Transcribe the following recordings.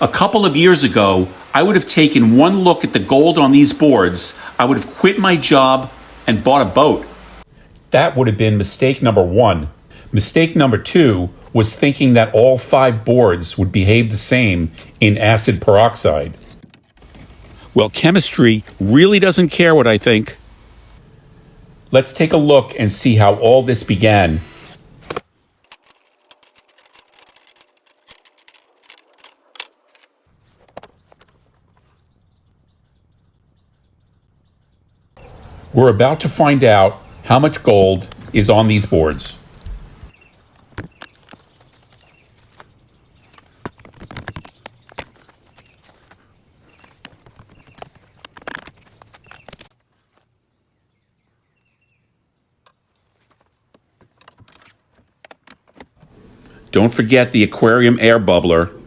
A couple of years ago, I would have taken one look at the gold on these boards, I would have quit my job and bought a boat. That would have been mistake number one. Mistake number two was thinking that all 5 boards would behave the same in acid peroxide. Well, chemistry really doesn't care what I think. Let's take a look and see how all this began. We're about to find out how much gold is on these boards. Don't forget the aquarium air bubbler.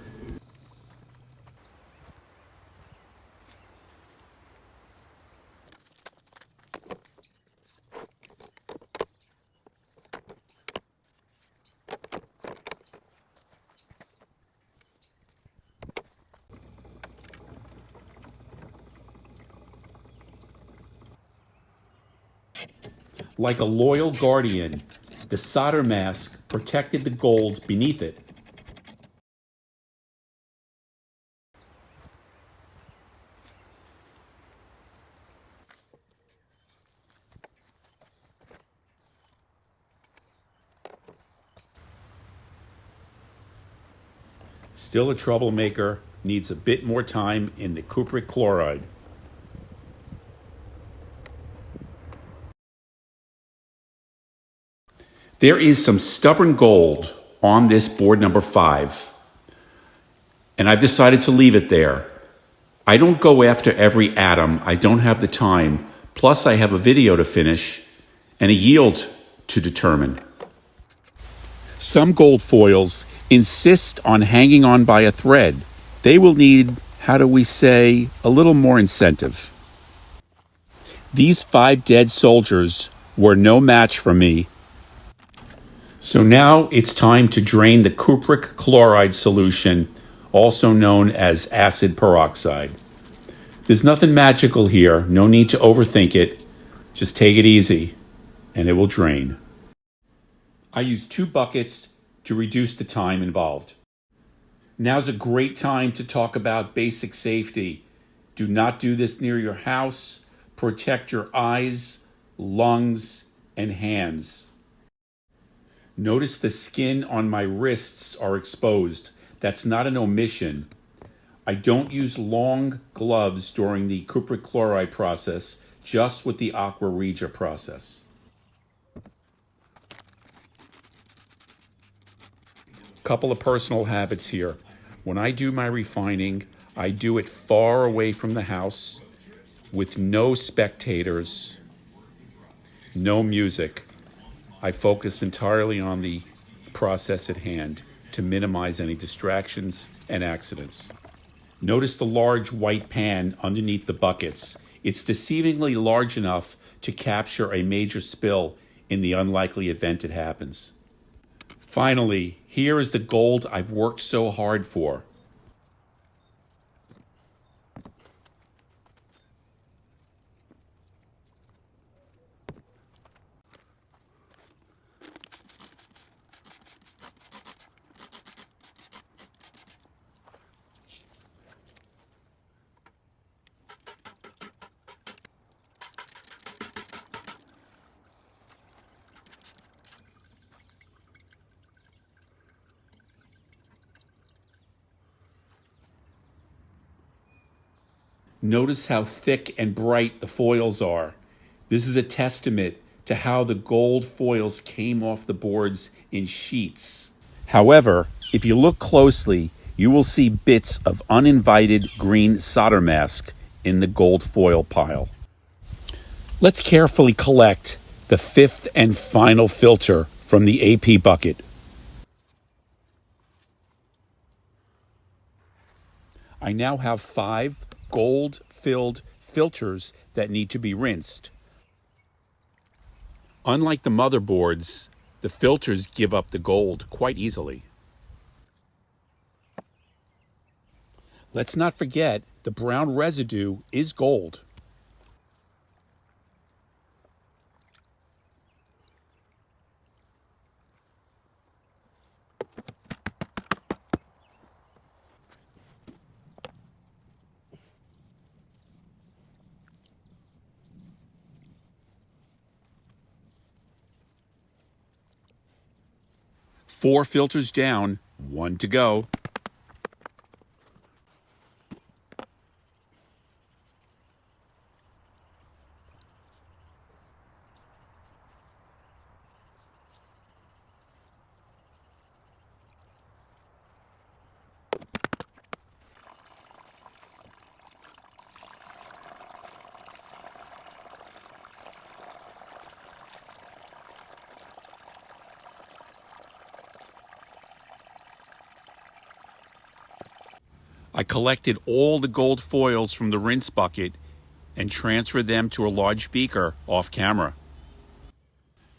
Like a loyal guardian, the solder mask protected the gold beneath it. Still a troublemaker, needs a bit more time in the cupric chloride. There is some stubborn gold on this board number 5, and I've decided to leave it there. I don't go after every atom, I don't have the time, plus I have a video to finish and a yield to determine. Some gold foils insist on hanging on by a thread. They will need, how do we say, a little more incentive. These 5 dead soldiers were no match for me. So now it's time to drain the cupric chloride solution, also known as acid peroxide. There's nothing magical here, no need to overthink it. Just take it easy, and it will drain. I use 2 buckets to reduce the time involved. Now's a great time to talk about basic safety. Do not do this near your house. Protect your eyes, lungs, and hands. Notice the skin on my wrists are exposed. That's not an omission. I don't use long gloves during the cupric chloride process, just with the aqua regia process. Couple of personal habits here. When I do my refining, I do it far away from the house, with no spectators, no music. I focus entirely on the process at hand to minimize any distractions and accidents. Notice the large white pan underneath the buckets. It's deceivingly large enough to capture a major spill in the unlikely event it happens. Finally, here is the gold I've worked so hard for. Notice how thick and bright the foils are. This is a testament to how the gold foils came off the boards in sheets. However, if you look closely, you will see bits of uninvited green solder mask in the gold foil pile. Let's carefully collect the 5th and final filter from the AP bucket. I now have 5 gold-filled filters that need to be rinsed. Unlike the motherboards, the filters give up the gold quite easily. Let's not forget the brown residue is gold. Four filters down, one to go. I collected all the gold foils from the rinse bucket and transferred them to a large beaker off camera.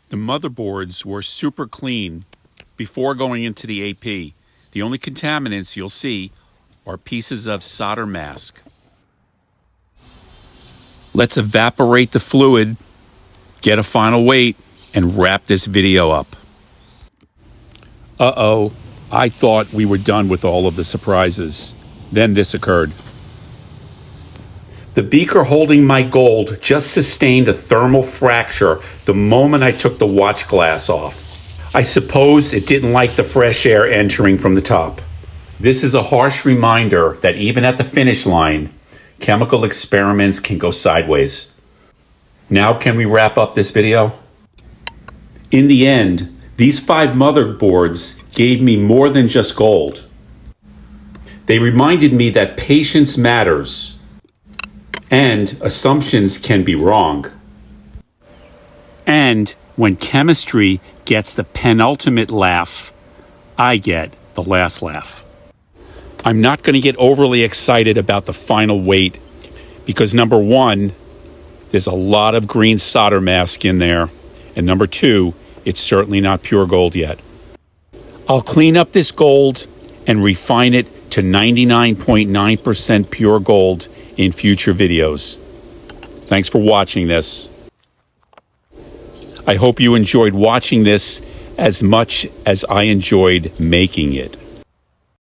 The motherboards were super clean before going into the AP. The only contaminants you'll see are pieces of solder mask. Let's evaporate the fluid, get a final weight, and wrap this video up. Uh-oh, I thought we were done with all of the surprises. Then this occurred. The beaker holding my gold just sustained a thermal fracture the moment I took the watch glass off. I suppose it didn't like the fresh air entering from the top. This is a harsh reminder that even at the finish line, chemical experiments can go sideways. Now can we wrap up this video? In the end, these 5 motherboards gave me more than just gold. They reminded me that patience matters, and assumptions can be wrong. And when chemistry gets the penultimate laugh, I get the last laugh. I'm not going to get overly excited about the final weight because number 1, there's a lot of green solder mask in there, and number 2, it's certainly not pure gold yet. I'll clean up this gold and refine it to 99.9% pure gold in future videos. Thanks for watching this. I hope you enjoyed watching this as much as I enjoyed making it.